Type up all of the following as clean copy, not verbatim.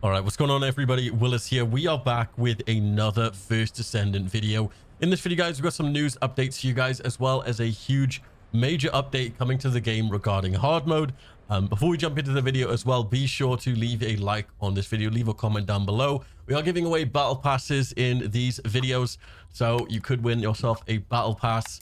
All right, what's going on, everybody? Willis here. We are back with another First Descendant video. In this video, guys, we've got some news updates for you guys, as well as a huge major update coming to the game regarding hard mode. Before we jump into the video as well, be sure to leave a like on this video, leave a comment down below. We are giving away battle passes in these videos, so you could win yourself a battle pass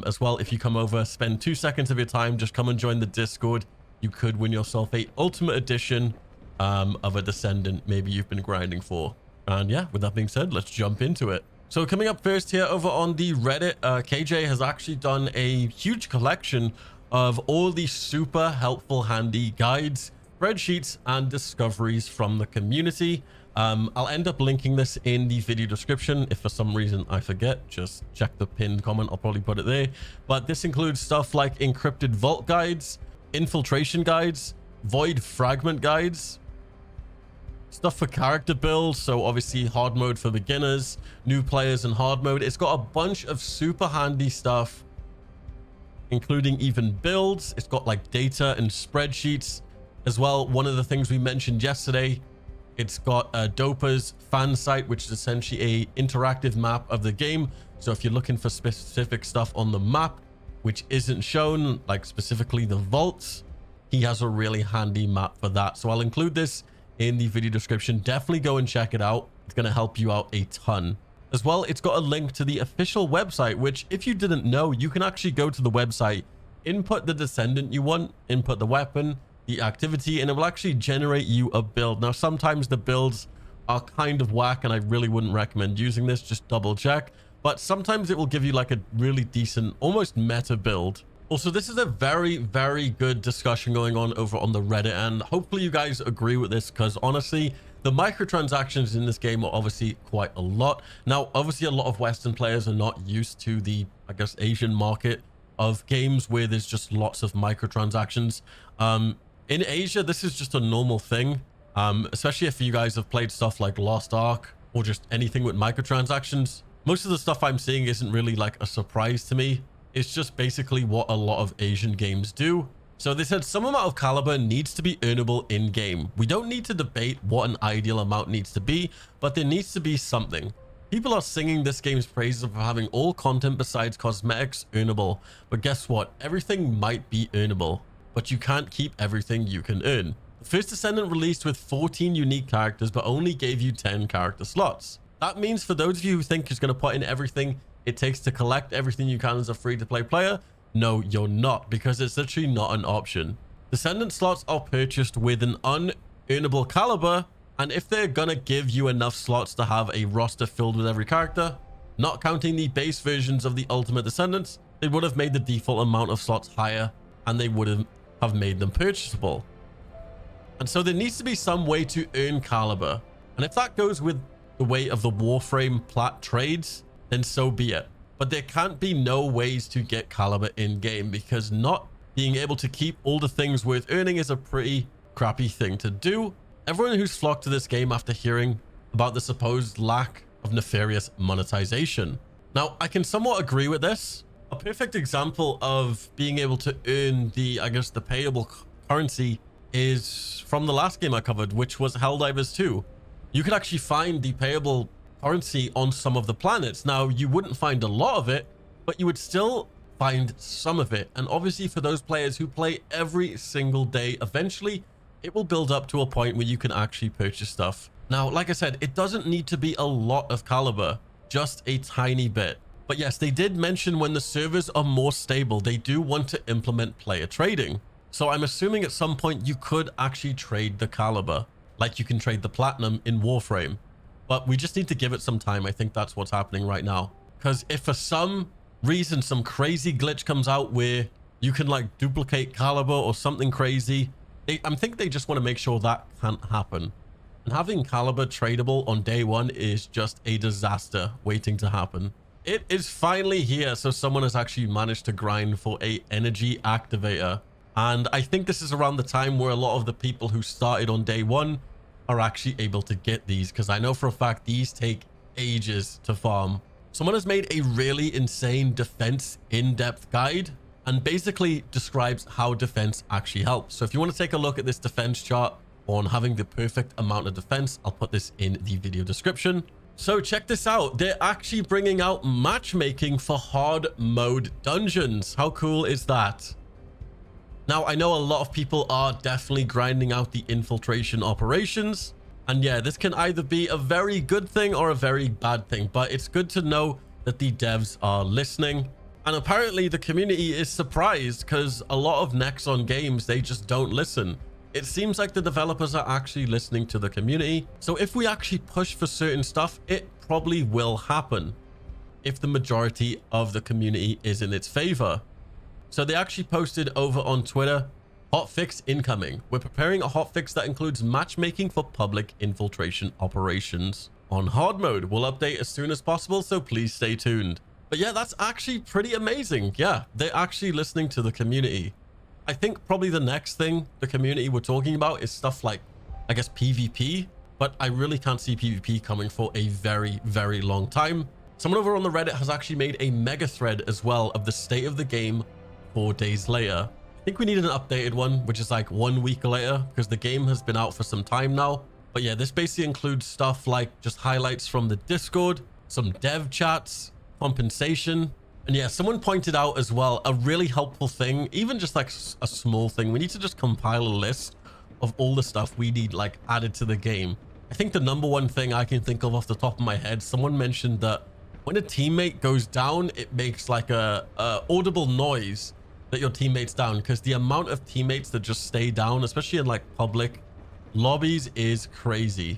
as well. If you come over, spend 2 seconds of your time, just come and join the Discord, you could win yourself a Ultimate Edition of a Descendant maybe you've been grinding for. And yeah, with that being said, let's jump into it. So coming up first here over on the Reddit, KJ has actually done a huge collection of all these super helpful, handy guides, spreadsheets, and discoveries from the community. I'll end up linking this in the video description. If for some reason I forget, just check the pinned comment. I'll probably put it there. But this includes stuff like encrypted vault guides, infiltration guides, void fragment guides, stuff for character builds, so obviously hard mode for beginners, new players, and hard mode. It's got a bunch of super handy stuff, including even builds. It's got like data and spreadsheets as well. One of the things we mentioned yesterday, it's got a Dopa's fan site, which is essentially a interactive map of the game. So if you're looking for specific stuff on the map which isn't shown, like specifically the vaults, he has a really handy map for that. So I'll include this in the video description. Definitely go and check it out. It's going to help you out a ton. As well, it's got a link to the official website, which if you didn't know, you can actually go to the website, input the descendant you want, input the weapon, the activity, and it will actually generate you a build. Now, sometimes the builds are kind of whack, and I really wouldn't recommend using this. Just double check. But sometimes it will give you like a really decent, almost meta build. Also, this is a very, very good discussion going on over on the Reddit, and hopefully you guys agree with this, because honestly, the microtransactions in this game are obviously quite a lot. Now, obviously, a lot of Western players are not used to the, I guess, Asian market of games where there's just lots of microtransactions. In Asia, this is just a normal thing, especially if you guys have played stuff like Lost Ark or just anything with microtransactions. Most of the stuff I'm seeing isn't really like a surprise to me. It's just basically what a lot of Asian games do. So they said some amount of caliber needs to be earnable in game. We don't need to debate what an ideal amount needs to be, but there needs to be something. People are singing this game's praises for having all content besides cosmetics earnable. But guess what? Everything might be earnable, but you can't keep everything you can earn. The First Descendant released with 14 unique characters, but only gave you 10 character slots. That means for those of you who think it's going to put in everything it takes to collect everything you can as a free-to-play player, no, you're not, because it's literally not an option. Descendant slots are purchased with an unearnable caliber, and if they're gonna give you enough slots to have a roster filled with every character, not counting the base versions of the Ultimate Descendants, it would have made the default amount of slots higher, and they would have made them purchasable. And so there needs to be some way to earn caliber, and if that goes with the way of the Warframe plat trades, then so be it. But there can't be no ways to get caliber in game, because not being able to keep all the things worth earning is a pretty crappy thing to do. Everyone who's flocked to this game after hearing about the supposed lack of nefarious monetization. Now, I can somewhat agree with this. A perfect example of being able to earn the, I guess, the payable currency is from the last game I covered, which was Helldivers 2. You could actually find the payable currency on some of the planets. Now, you wouldn't find a lot of it, but you would still find some of it. And obviously for those players who play every single day, eventually it will build up to a point where you can actually purchase stuff. Now, like I said, it doesn't need to be a lot of caliber, just a tiny bit. But yes, they did mention when the servers are more stable, they do want to implement player trading. So I'm assuming at some point you could actually trade the caliber, like you can trade the platinum in Warframe. But we just need to give it some time. I think that's what's happening right now. Because if for some reason, some crazy glitch comes out where you can like duplicate caliber or something crazy, I think they just want to make sure that can't happen. And having caliber tradable on day one is just a disaster waiting to happen. It is finally here. So someone has actually managed to grind for a energy activator. And I think this is around the time where a lot of the people who started on day one are actually able to get these, because I know for a fact these take ages to farm. Someone has made a really insane defense in-depth guide and basically describes how defense actually helps. So if you want to take a look at this defense chart, on having the perfect amount of defense. I'll put this in the video description. So check this out. They're actually bringing out matchmaking for hard mode dungeons. How cool is that? Now, I know a lot of people are definitely grinding out the infiltration operations. And yeah, this can either be a very good thing or a very bad thing, but it's good to know that the devs are listening. And apparently the community is surprised because a lot of Nexon games, they just don't listen. It seems like the developers are actually listening to the community. So if we actually push for certain stuff, it probably will happen if the majority of the community is in its favor. So they actually posted over on Twitter, hotfix incoming. We're preparing a hotfix that includes matchmaking for public infiltration operations on hard mode. We'll update as soon as possible, so please stay tuned. But yeah, that's actually pretty amazing. Yeah, they're actually listening to the community. I think probably the next thing the community we're talking about is stuff like, I guess, PvP, but I really can't see PvP coming for a very, very long time. Someone over on the Reddit has actually made a Megathread as well of the state of the game 4 days later. I think we need an updated one, which is like 1 week later, because the game has been out for some time now. But yeah, this basically includes stuff like just highlights from the Discord, some dev chats, compensation. And yeah, someone pointed out as well, a really helpful thing, even just like a small thing. We need to just compile a list of all the stuff we need like added to the game. I think the number one thing I can think of off the top of my head, someone mentioned that when a teammate goes down, it makes like a audible noise that your teammate's down, because the amount of teammates that just stay down, especially in like public lobbies, is crazy.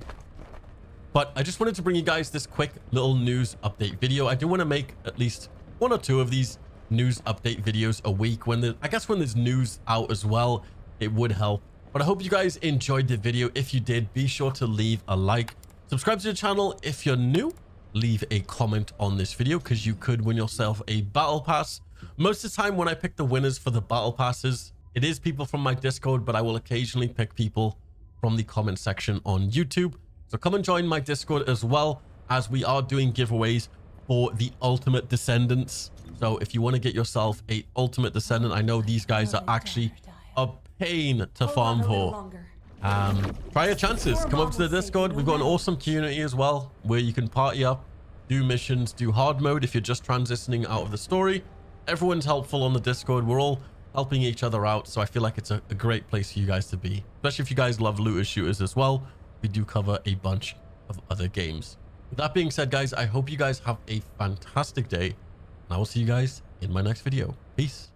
But I just wanted to bring you guys this quick little news update video. I do want to make at least 1 or 2 of these news update videos a week. I guess when there's news out as well, it would help. But I hope you guys enjoyed the video. If you did, be sure to leave a like, subscribe to the channel if you're new, leave a comment on this video because you could win yourself a battle pass. Most of the time when I pick the winners for the battle passes, it is people from my Discord, but I will occasionally pick people from the comment section on YouTube. So come and join my Discord as well, as we are doing giveaways for the Ultimate Descendants. So if you want to get yourself a Ultimate Descendant, I know these guys are actually a pain to farm for. Try your chances. Come up to the Discord. We've got an awesome community as well, where you can party up, do missions, do hard mode if you're just transitioning out of the story. Everyone's helpful on the Discord. We're all helping each other out, so I feel like it's a great place for you guys to be, especially if you guys love looters shooters as well. We do cover a bunch of other games. With that being said, guys, I hope you guys have a fantastic day, and I will see you guys in my next video. Peace.